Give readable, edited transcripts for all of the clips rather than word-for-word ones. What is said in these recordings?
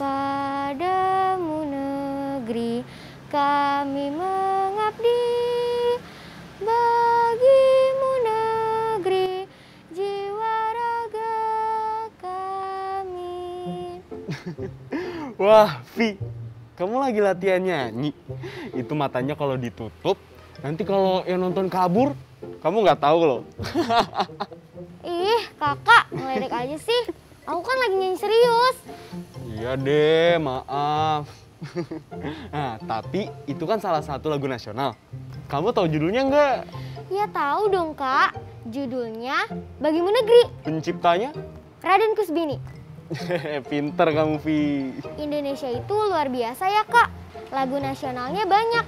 Padamu negeri kami mengabdi, bagimu negeri jiwa raga kami. Wah, Vi, kamu lagi latihan nyanyi. Itu matanya kalau ditutup, nanti kalau yang nonton kabur, kamu nggak tahu loh. Ih, kakak, ngeledek aja sih. Aku kan lagi nyanyi serius. Iya deh, maaf. Nah, tapi itu kan salah satu lagu nasional. Kamu tahu judulnya nggak? Ya tahu dong, Kak. Judulnya Bagimu Negeri. Penciptanya? Raden Kusbini. Pinter kamu, Vi. Indonesia itu luar biasa ya, Kak. Lagu nasionalnya banyak.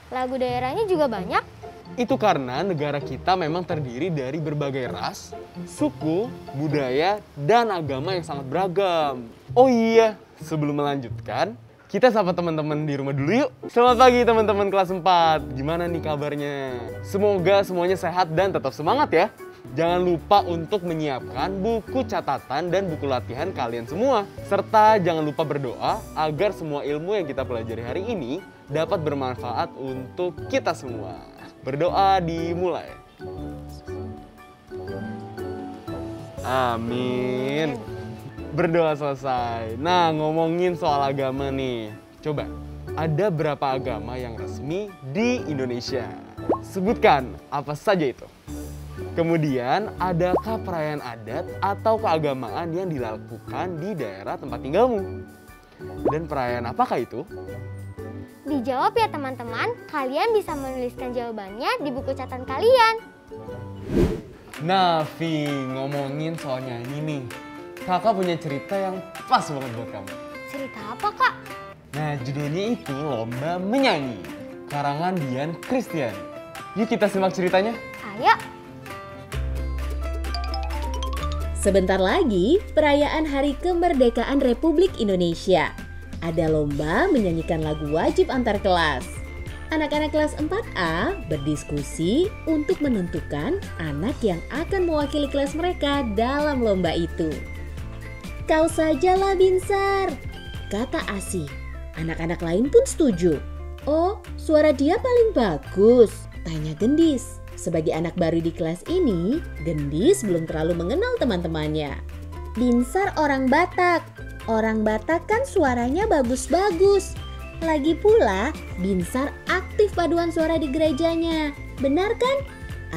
Lagu daerahnya juga banyak. Itu karena negara kita memang terdiri dari berbagai ras, suku, budaya, dan agama yang sangat beragam. Oh iya, sebelum melanjutkan, kita sapa teman-teman di rumah dulu yuk. Selamat pagi teman-teman kelas 4. Gimana nih kabarnya? Semoga semuanya sehat dan tetap semangat ya. Jangan lupa untuk menyiapkan buku catatan dan buku latihan kalian semua. Serta jangan lupa berdoa agar semua ilmu yang kita pelajari hari ini dapat bermanfaat untuk kita semua. Berdoa dimulai. Amin. Berdoa selesai. Nah, ngomongin soal agama nih. Coba, ada berapa agama yang resmi di Indonesia? Sebutkan apa saja itu. Kemudian, adakah perayaan adat atau keagamaan yang dilakukan di daerah tempat tinggalmu? Dan perayaan apakah itu? Dijawab ya teman-teman, kalian bisa menuliskan jawabannya di buku catatan kalian. Nah, Vi, ngomongin soal nyanyi nih. Kakak punya cerita yang pas banget buat kamu. Cerita apa, Kak? Nah, judulnya itu Lomba Menyanyi, karangan Dian Christian. Yuk kita simak ceritanya. Ayo. Sebentar lagi, perayaan Hari Kemerdekaan Republik Indonesia. Ada lomba menyanyikan lagu wajib antar kelas. Anak-anak kelas 4A berdiskusi untuk menentukan anak yang akan mewakili kelas mereka dalam lomba itu. Kau sajalah Binsar, kata Asih. Anak-anak lain pun setuju. Oh, suara dia paling bagus, tanya Gendis. Sebagai anak baru di kelas ini, Gendis belum terlalu mengenal teman-temannya. Binsar orang Batak. Orang Batak kan suaranya bagus-bagus. Lagi pula, Binsar aktif paduan suara di gerejanya. Benar kan?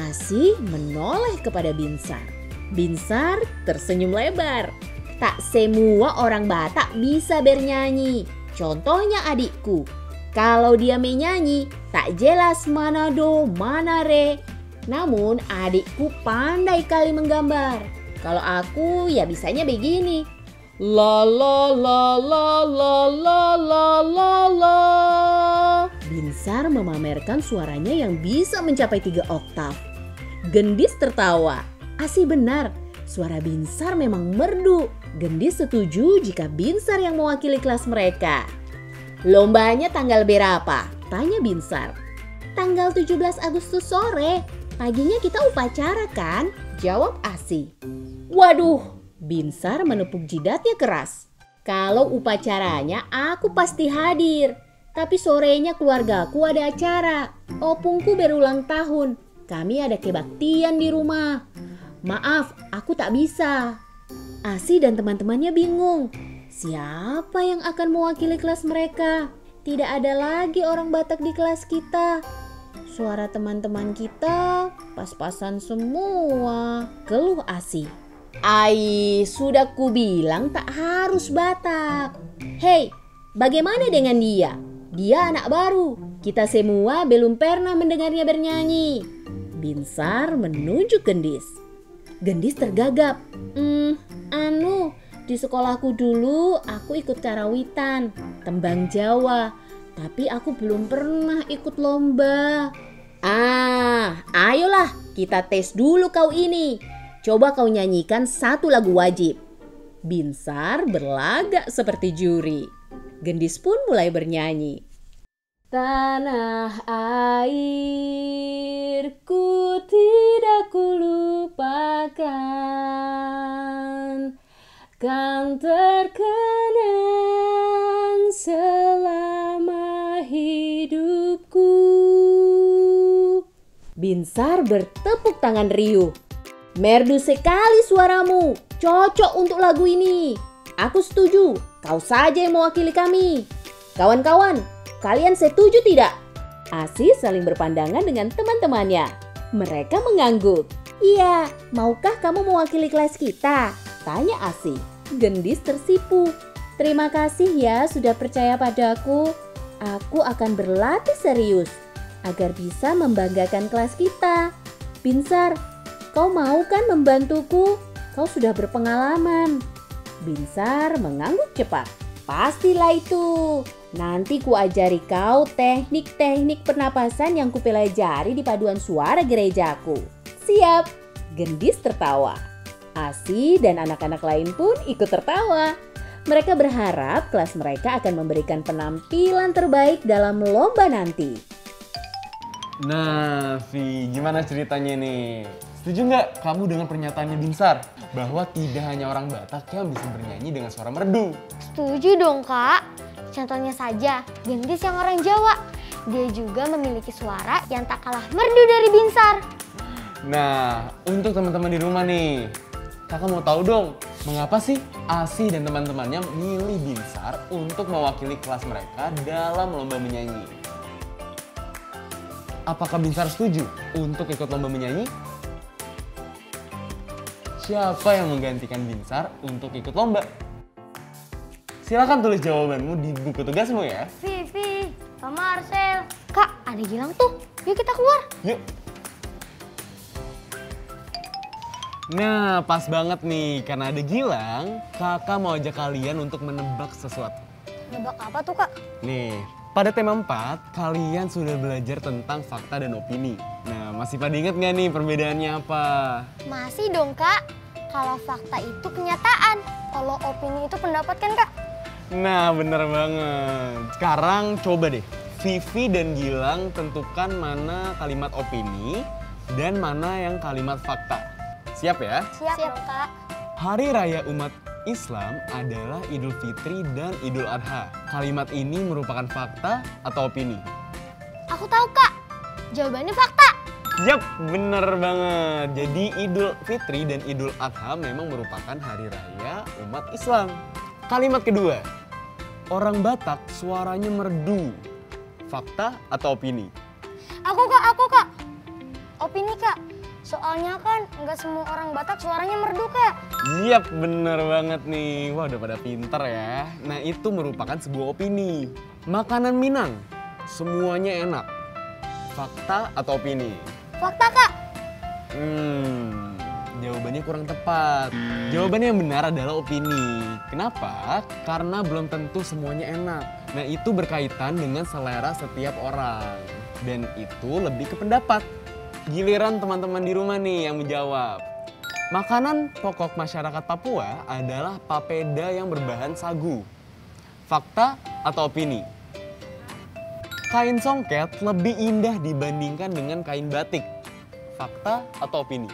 Asih menoleh kepada Binsar. Binsar tersenyum lebar. Tak semua orang Batak bisa bernyanyi. Contohnya adikku. Kalau dia menyanyi, tak jelas mana do, mana re. Namun adikku pandai kali menggambar. Kalau aku ya bisanya begini. La la la la la la la la la. Binsar memamerkan suaranya yang bisa mencapai 3 oktav. Gendis tertawa. Asih benar, suara Binsar memang merdu. Gendis setuju jika Binsar yang mewakili kelas mereka. Lombanya tanggal berapa? Tanya Binsar. Tanggal 17 Agustus sore. Paginya kita upacara kan? Jawab Asih. Waduh. Binsar menepuk jidatnya keras. Kalau upacaranya aku pasti hadir. Tapi sorenya keluargaku ada acara. Opungku berulang tahun. Kami ada kebaktian di rumah. Maaf, aku tak bisa. Asih dan teman-temannya bingung. Siapa yang akan mewakili kelas mereka? Tidak ada lagi orang Batak di kelas kita. Suara teman-teman kita pas-pasan semua. Keluh Asih. Ai, sudah kubilang tak harus Batak. Hei, bagaimana dengan dia? Dia anak baru. Kita semua belum pernah mendengarnya bernyanyi. Binsar menunjuk Gendis. Gendis tergagap. Di sekolahku dulu aku ikut karawitan, tembang Jawa, tapi aku belum pernah ikut lomba. Ayolah kita tes dulu kau ini. Coba kau nyanyikan satu lagu wajib. Binsar berlagak seperti juri. Gendis pun mulai bernyanyi. Tanah airku tidak kulupakan, kan terkenang selama hidupku. Binsar bertepuk tangan riuh. Merdu sekali suaramu, cocok untuk lagu ini. Aku setuju, kau saja yang mewakili kami. Kawan-kawan, kalian setuju tidak? Asi saling berpandangan dengan teman-temannya. Mereka mengangguk. Iya, maukah kamu mewakili kelas kita? Tanya Asi. Gendis tersipu. Terima kasih ya sudah percaya padaku. Aku akan berlatih serius agar bisa membanggakan kelas kita. Binsar, kau mau kan membantuku? Kau sudah berpengalaman. Binsar mengangguk cepat. Pastilah itu. Nanti ku ajari kau teknik-teknik pernapasan yang kupelajari di paduan suara gerejaku. Siap. Gendis tertawa. Asi dan anak-anak lain pun ikut tertawa. Mereka berharap kelas mereka akan memberikan penampilan terbaik dalam lomba nanti. Nah, Vi, gimana ceritanya nih? Setuju nggak kamu dengan pernyataannya Binsar? Bahwa tidak hanya orang Batak yang bisa bernyanyi dengan suara merdu. Setuju dong, Kak. Contohnya saja, Gendis yang orang Jawa. Dia juga memiliki suara yang tak kalah merdu dari Binsar. Nah, untuk teman-teman di rumah nih, kakak mau tahu dong, mengapa sih Asi dan teman-temannya milih Binsar untuk mewakili kelas mereka dalam lomba menyanyi? Apakah Binsar setuju untuk ikut lomba menyanyi? Siapa yang menggantikan Binsar untuk ikut lomba? Silakan tulis jawabanmu di buku tugasmu ya. Vivi, Pak Marcel. Kak, ada Gilang tuh. Yuk kita keluar. Yuk. Nah, pas banget nih. Karena ada Gilang, kakak mau ajak kalian untuk menebak sesuatu. Nebak apa tuh, Kak? Nih, pada tema 4, kalian sudah belajar tentang fakta dan opini. Nah, masih pada inget nggak nih perbedaannya apa? Masih dong, Kak. Kalau fakta itu kenyataan. Kalau opini itu pendapat kan, Kak? Nah, bener banget. Sekarang coba deh, Vivi dan Gilang tentukan mana kalimat opini dan mana yang kalimat fakta. Siap ya? Siap dong, Kak. Hari Raya umat Islam adalah Idul Fitri dan Idul Adha. Kalimat ini merupakan fakta atau opini? Aku tahu, Kak. Jawabannya fakta. Yap, bener banget. Jadi Idul Fitri dan Idul Adha memang merupakan hari raya umat Islam. Kalimat kedua, orang Batak suaranya merdu. Fakta atau opini? Aku, Kak. Opini, Kak. Soalnya kan nggak semua orang Batak suaranya merdu, Kak. Yap, bener banget nih. Wah, udah pada pinter ya. Nah, itu merupakan sebuah opini. Makanan Minang, semuanya enak. Fakta atau opini? Fakta, Kak. Jawabannya kurang tepat. Jawabannya yang benar adalah opini. Kenapa? Karena belum tentu semuanya enak. Nah, itu berkaitan dengan selera setiap orang. Dan itu lebih ke pendapat. Giliran teman-teman di rumah nih yang menjawab. Makanan pokok masyarakat Papua adalah papeda yang berbahan sagu. Fakta atau opini? Kain songket lebih indah dibandingkan dengan kain batik. Fakta atau opini?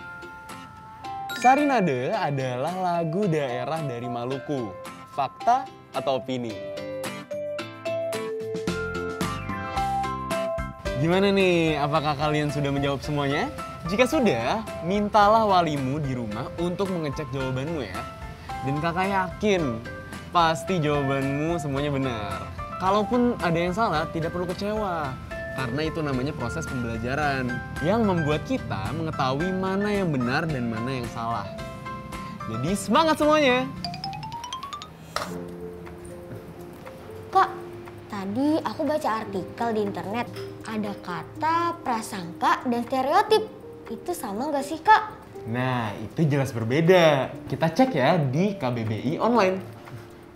Sarinade adalah lagu daerah dari Maluku. Fakta atau opini? Gimana nih? Apakah kalian sudah menjawab semuanya? Jika sudah, mintalah walimu di rumah untuk mengecek jawabanmu ya. Dan kakak yakin pasti jawabanmu semuanya benar. Kalaupun ada yang salah, tidak perlu kecewa. Karena itu namanya proses pembelajaran yang membuat kita mengetahui mana yang benar dan mana yang salah. Jadi semangat semuanya! Kak, tadi aku baca artikel di internet. Ada kata prasangka dan stereotip. Itu sama nggak sih, Kak? Nah, itu jelas berbeda. Kita cek ya di KBBI online.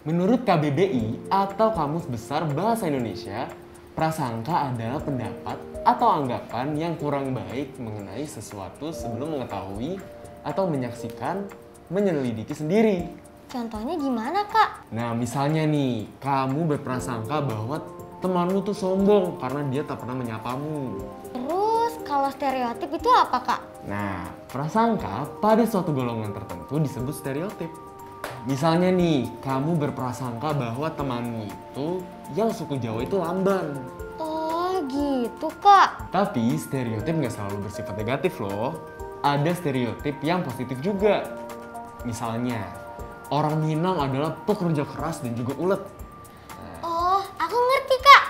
Menurut KBBI atau Kamus Besar Bahasa Indonesia, prasangka adalah pendapat atau anggapan yang kurang baik mengenai sesuatu sebelum mengetahui atau menyaksikan, menyelidiki sendiri. Contohnya gimana, Kak? Nah, misalnya nih, kamu berprasangka bahwa temanmu tuh sombong karena dia tak pernah menyapamu. Terus kalau stereotip itu apa, Kak? Nah, prasangka pada suatu golongan tertentu disebut stereotip. Misalnya nih, kamu berprasangka bahwa temanmu itu yang suku Jawa itu lamban. Oh gitu, Kak. Tapi stereotip nggak selalu bersifat negatif loh. Ada stereotip yang positif juga. Misalnya, orang Minang adalah pekerja keras dan juga ulet. Oh, aku ngerti, Kak.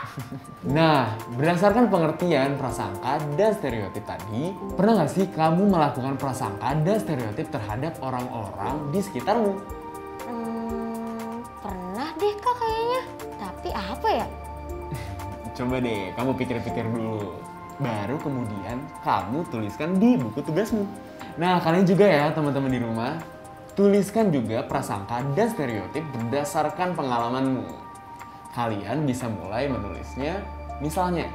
Nah, berdasarkan pengertian prasangka dan stereotip tadi, pernah nggak sih kamu melakukan prasangka dan stereotip terhadap orang-orang di sekitarmu? Pernah deh, Kak, kayaknya. Tapi apa ya? Coba deh, kamu pikir-pikir dulu. Baru kemudian kamu tuliskan di buku tugasmu. Nah, kalian juga ya teman-teman di rumah, tuliskan juga prasangka dan stereotip berdasarkan pengalamanmu. Kalian bisa mulai menulisnya, misalnya,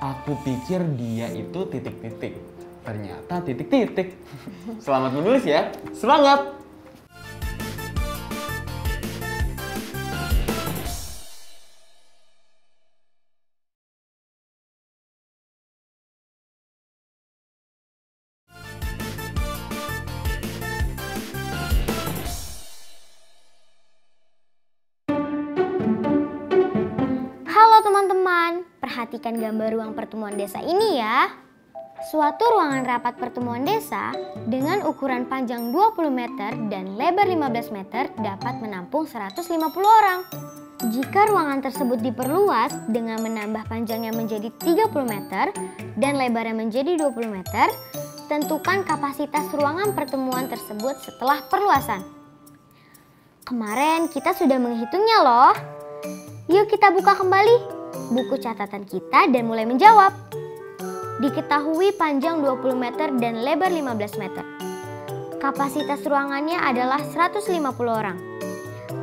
aku pikir dia itu titik-titik, ternyata titik-titik. Selamat menulis ya, semangat! Halo teman-teman, perhatikan gambar ruang pertemuan desa ini ya. Suatu ruangan rapat pertemuan desa dengan ukuran panjang 20 meter dan lebar 15 meter dapat menampung 150 orang. Jika ruangan tersebut diperluas dengan menambah panjangnya menjadi 30 meter dan lebarnya menjadi 20 meter, tentukan kapasitas ruangan pertemuan tersebut setelah perluasan. Kemarin kita sudah menghitungnya loh. Yuk kita buka kembali buku catatan kita dan mulai menjawab. Diketahui panjang 20 meter dan lebar 15 meter. Kapasitas ruangannya adalah 150 orang.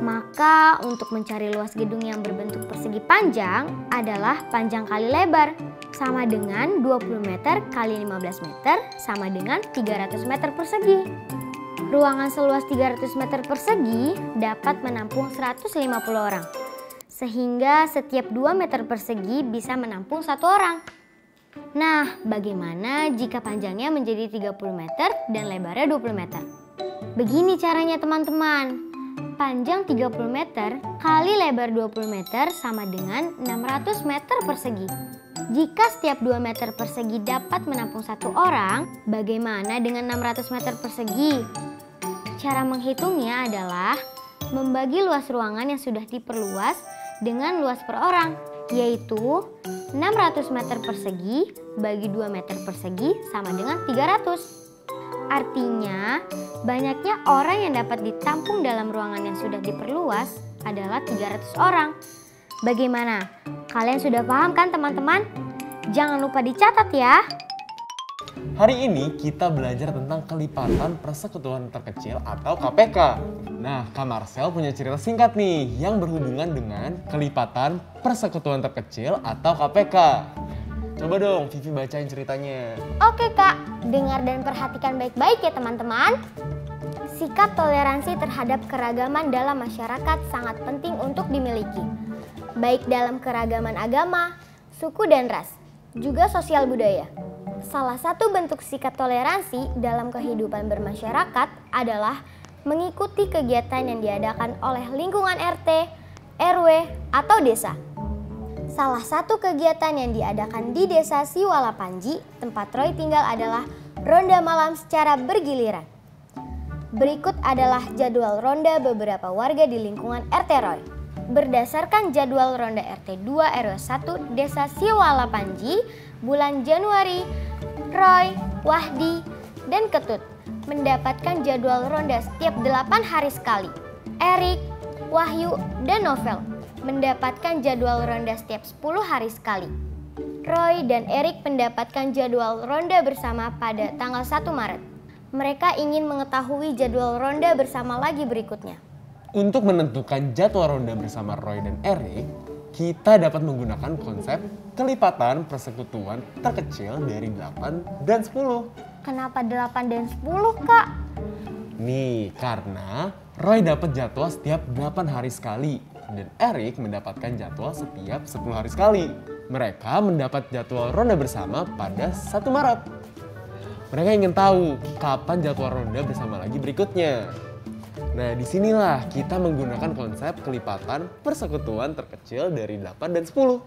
Maka untuk mencari luas gedung yang berbentuk persegi panjang adalah panjang kali lebar. Sama dengan 20 meter kali 15 meter sama dengan 300 meter persegi. Ruangan seluas 300 meter persegi dapat menampung 150 orang. Sehingga setiap 2 meter persegi bisa menampung 1 orang. Nah, bagaimana jika panjangnya menjadi 30 meter dan lebarnya 20 meter? Begini caranya teman-teman. Panjang 30 meter kali lebar 20 meter sama dengan 600 meter persegi. Jika setiap 2 meter persegi dapat menampung 1 orang, bagaimana dengan 600 meter persegi? Cara menghitungnya adalah membagi luas ruangan yang sudah diperluas dengan luas per orang, yaitu 600 meter persegi bagi 2 meter persegi sama dengan 300. Artinya, banyaknya orang yang dapat ditampung dalam ruangan yang sudah diperluas adalah 300 orang. Bagaimana? Kalian sudah paham kan teman-teman? Jangan lupa dicatat ya. Hari ini kita belajar tentang kelipatan persekutuan terkecil atau KPK. Nah, Kak Marcel punya cerita singkat nih yang berhubungan dengan kelipatan persekutuan terkecil atau KPK. Coba dong Vivi bacain ceritanya. Oke Kak, dengar dan perhatikan baik-baik ya teman-teman. Sikap toleransi terhadap keragaman dalam masyarakat sangat penting untuk dimiliki. Baik dalam keragaman agama, suku dan ras, juga sosial budaya. Salah satu bentuk sikap toleransi dalam kehidupan bermasyarakat adalah mengikuti kegiatan yang diadakan oleh lingkungan RT, RW, atau desa. Salah satu kegiatan yang diadakan di desa Siwala Panji, tempat Roy tinggal adalah ronda malam secara bergiliran. Berikut adalah jadwal ronda beberapa warga di lingkungan RT Roy. Berdasarkan jadwal ronda RT 2 RW 1 desa Siwala Panji, bulan Januari, Roy, Wahdi, dan Ketut mendapatkan jadwal ronda setiap 8 hari sekali. Erik, Wahyu, dan Novel mendapatkan jadwal ronda setiap 10 hari sekali. Roy dan Erik mendapatkan jadwal ronda bersama pada tanggal 1 Maret. Mereka ingin mengetahui jadwal ronda bersama lagi berikutnya. Untuk menentukan jadwal ronda bersama Roy dan Eric, kita dapat menggunakan konsep kelipatan persekutuan terkecil dari 8 dan 10. Kenapa 8 dan 10, Kak? Nih, karena Roy dapat jadwal setiap 8 hari sekali dan Eric mendapatkan jadwal setiap 10 hari sekali. Mereka mendapat jadwal ronda bersama pada 1 Maret. Mereka ingin tahu kapan jadwal ronda bersama lagi berikutnya. Nah, disinilah kita menggunakan konsep kelipatan persekutuan terkecil dari 8 dan 10.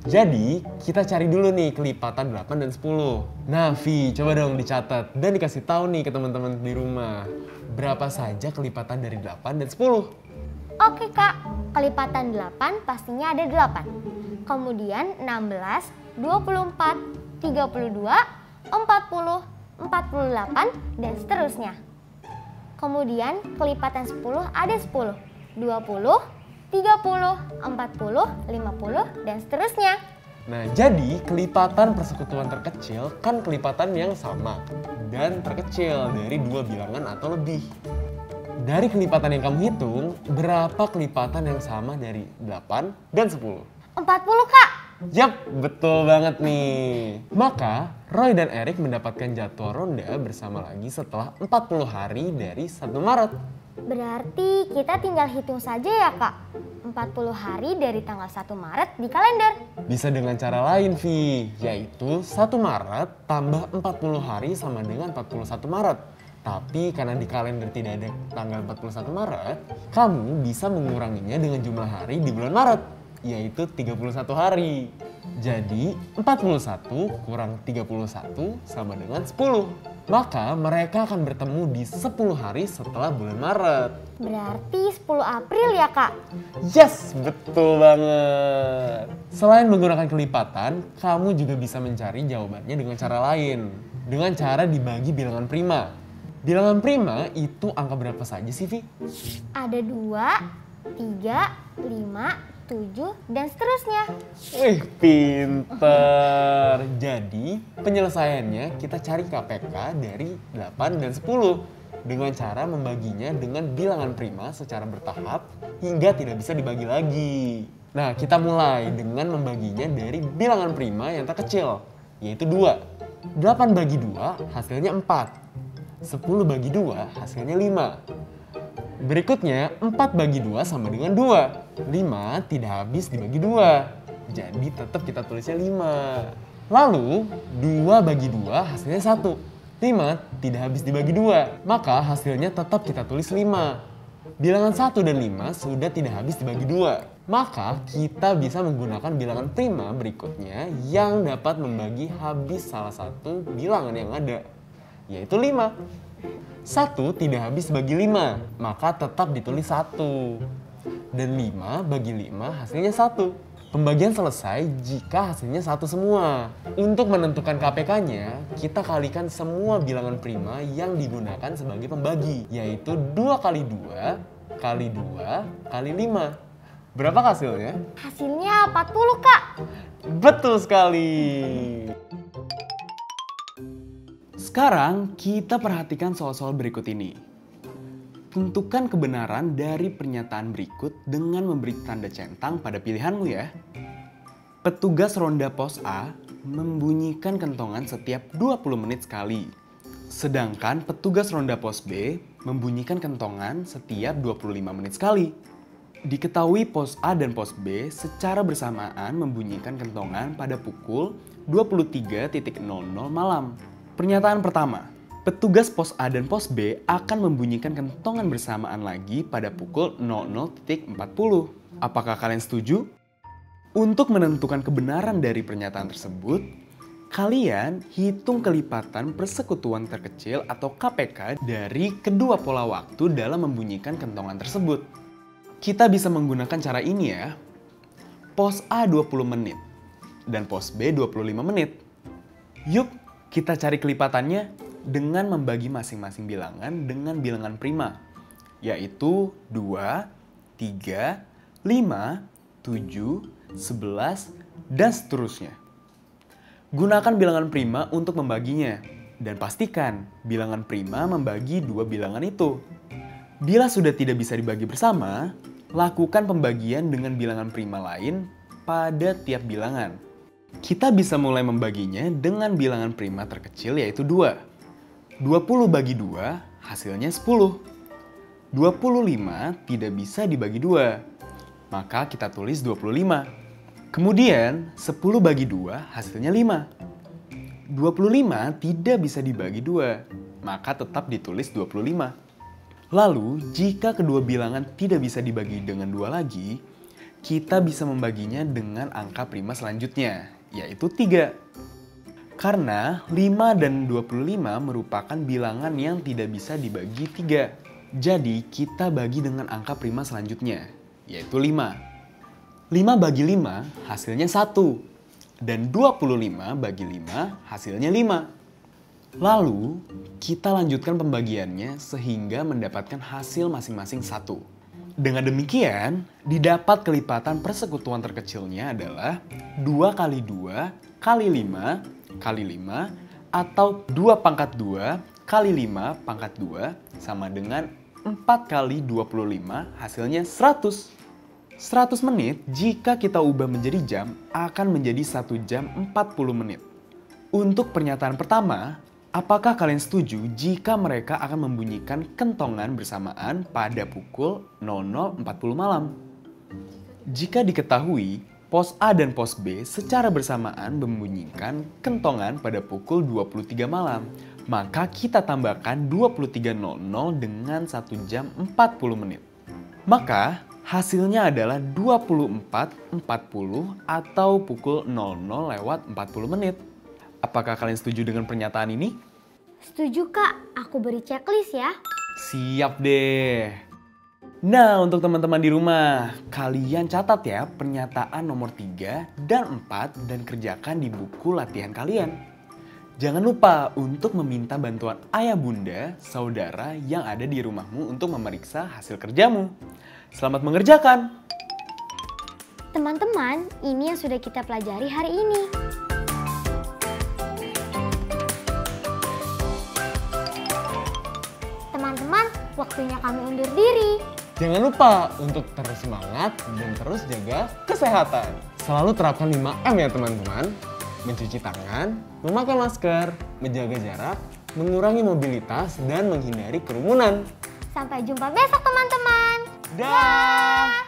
Jadi, kita cari dulu nih kelipatan 8 dan 10. Nah, Vi, coba dong dicatat dan dikasih tahu nih ke teman-teman di rumah. Berapa saja kelipatan dari 8 dan 10? Oke, Kak. Kelipatan 8 pastinya ada 8. Kemudian 16, 24, 32, 40, 48, dan seterusnya. Kemudian kelipatan 10 ada 10, 20, 30, 40, 50, dan seterusnya. Nah, jadi kelipatan persekutuan terkecil kan kelipatan yang sama dan terkecil dari 2 bilangan atau lebih. Dari kelipatan yang kamu hitung, berapa kelipatan yang sama dari 8 dan 10? 40, Kak. Yap, betul banget nih. Maka, Roy dan Eric mendapatkan jadwal ronda bersama lagi setelah 40 hari dari 1 Maret. Berarti kita tinggal hitung saja ya, Kak. 40 hari dari tanggal 1 Maret di kalender. Bisa dengan cara lain, Vi, yaitu 1 Maret tambah 40 hari sama dengan 41 Maret. Tapi karena di kalender tidak ada tanggal 41 Maret, kamu bisa menguranginya dengan jumlah hari di bulan Maret, yaitu 31 hari. Jadi 41 kurang 31 sama dengan 10. Maka mereka akan bertemu di 10 hari setelah bulan Maret. Berarti 10 April ya, Kak? Yes, betul banget. Selain menggunakan kelipatan, kamu juga bisa mencari jawabannya dengan cara lain. Dengan cara dibagi bilangan prima. Bilangan prima itu angka berapa saja sih, Vi? Ada 2, 3, 5, 7, dan seterusnya. Wih, pinter. Jadi, penyelesaiannya kita cari KPK dari 8 dan 10 dengan cara membaginya dengan bilangan prima secara bertahap hingga tidak bisa dibagi lagi. Nah, kita mulai dengan membaginya dari bilangan prima yang terkecil, yaitu 2. 8 bagi 2 hasilnya 4. 10 bagi 2 hasilnya 5. Berikutnya 4 bagi 2 sama dengan 2. 5 tidak habis dibagi 2. Jadi tetap kita tulisnya 5. Lalu 2 bagi 2 hasilnya 1. 5 tidak habis dibagi 2. Maka hasilnya tetap kita tulis 5. Bilangan 1 dan 5 sudah tidak habis dibagi 2. Maka kita bisa menggunakan bilangan prima berikutnya yang dapat membagi habis salah satu bilangan yang ada, yaitu 5. 1 tidak habis bagi 5, maka tetap ditulis 1. Dan 5 bagi 5 hasilnya 1. Pembagian selesai jika hasilnya 1 semua. Untuk menentukan KPK-nya, kita kalikan semua bilangan prima yang digunakan sebagai pembagi, yaitu 2 kali 2 kali 2 kali 5. Berapa hasilnya? Hasilnya 40, Kak. Betul sekali. Sekarang kita perhatikan soal-soal berikut ini. Tentukan kebenaran dari pernyataan berikut dengan memberi tanda centang pada pilihanmu ya. Petugas ronda pos A membunyikan kentongan setiap 20 menit sekali. Sedangkan petugas ronda pos B membunyikan kentongan setiap 25 menit sekali. Diketahui pos A dan pos B secara bersamaan membunyikan kentongan pada pukul 23.00 malam. Pernyataan pertama, petugas pos A dan pos B akan membunyikan kentongan bersamaan lagi pada pukul 00.40. Apakah kalian setuju? Untuk menentukan kebenaran dari pernyataan tersebut, kalian hitung kelipatan persekutuan terkecil atau KPK dari kedua pola waktu dalam membunyikan kentongan tersebut. Kita bisa menggunakan cara ini ya. Pos A 20 menit dan pos B 25 menit. Yuk, kita cari kelipatannya dengan membagi masing-masing bilangan dengan bilangan prima, yaitu 2, 3, 5, 7, 11, dan seterusnya. Gunakan bilangan prima untuk membaginya Dan pastikan bilangan prima membagi dua bilangan itu. Bila sudah tidak bisa dibagi bersama, lakukan pembagian dengan bilangan prima lain pada tiap bilangan. Kita bisa mulai membaginya dengan bilangan prima terkecil yaitu 2. 20 bagi 2 hasilnya 10. 25 tidak bisa dibagi 2, maka kita tulis 25. Kemudian 10 bagi 2 hasilnya 5. 25 tidak bisa dibagi 2, maka tetap ditulis 25. Lalu, jika kedua bilangan tidak bisa dibagi dengan 2 lagi, kita bisa membaginya dengan angka prima selanjutnya, yaitu 3. Karena 5 dan 25 merupakan bilangan yang tidak bisa dibagi 3. Jadi, kita bagi dengan angka prima selanjutnya, yaitu 5. 5 bagi 5 hasilnya 1. Dan 25 bagi 5 hasilnya 5. Lalu, kita lanjutkan pembagiannya sehingga mendapatkan hasil masing-masing 1. Dengan demikian, didapat kelipatan persekutuan terkecilnya adalah 2 kali 2 kali 5 kali 5 atau 2 pangkat 2 kali 5 pangkat 2 sama dengan 4 kali 25 hasilnya 100. 100 menit jika kita ubah menjadi jam akan menjadi 1 jam 40 menit. Untuk pernyataan pertama, apakah kalian setuju jika mereka akan membunyikan kentongan bersamaan pada pukul 00.40 malam? Jika diketahui, pos A dan pos B secara bersamaan membunyikan kentongan pada pukul 23 malam, maka kita tambahkan 23.00 dengan 1 jam 40 menit. Maka hasilnya adalah 24.40 atau pukul 00.40 menit. Apakah kalian setuju dengan pernyataan ini? Setuju Kak, aku beri checklist ya. Siap deh. Nah, untuk teman-teman di rumah, kalian catat ya pernyataan nomor 3 dan 4 dan kerjakan di buku latihan kalian. Jangan lupa untuk meminta bantuan ayah bunda, saudara yang ada di rumahmu untuk memeriksa hasil kerjamu. Selamat mengerjakan! Teman-teman, ini yang sudah kita pelajari hari ini. Teman-teman, waktunya kami undur diri. Jangan lupa untuk terus semangat dan terus jaga kesehatan. Selalu terapkan 5M ya teman-teman. Mencuci tangan, memakai masker, menjaga jarak, mengurangi mobilitas, dan menghindari kerumunan. Sampai jumpa besok teman-teman. Dah!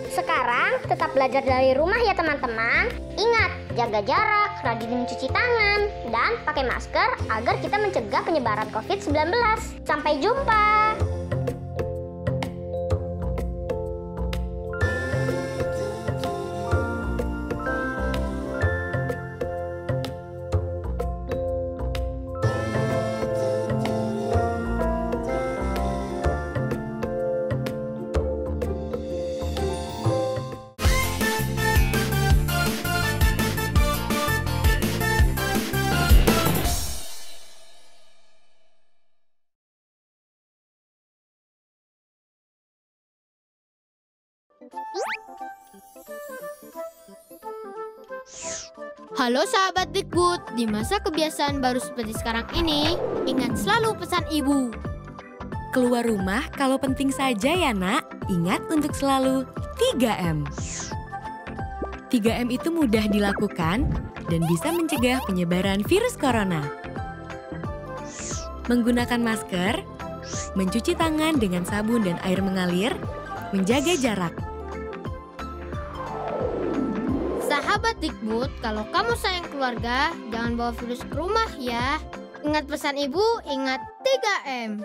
Sekarang tetap belajar dari rumah ya teman-teman. Ingat, jaga jarak, rajin mencuci tangan, dan pakai masker agar kita mencegah penyebaran COVID-19. Sampai jumpa! Halo sahabat Dikbud, di masa kebiasaan baru seperti sekarang ini, ingat selalu pesan ibu. Keluar rumah kalau penting saja ya nak, ingat untuk selalu 3M. 3M itu mudah dilakukan dan bisa mencegah penyebaran virus corona. Menggunakan masker, mencuci tangan dengan sabun dan air mengalir, menjaga jarak. Sahabat Dikbud, kalau kamu sayang keluarga, jangan bawa virus ke rumah ya. Ingat pesan ibu, ingat 3M.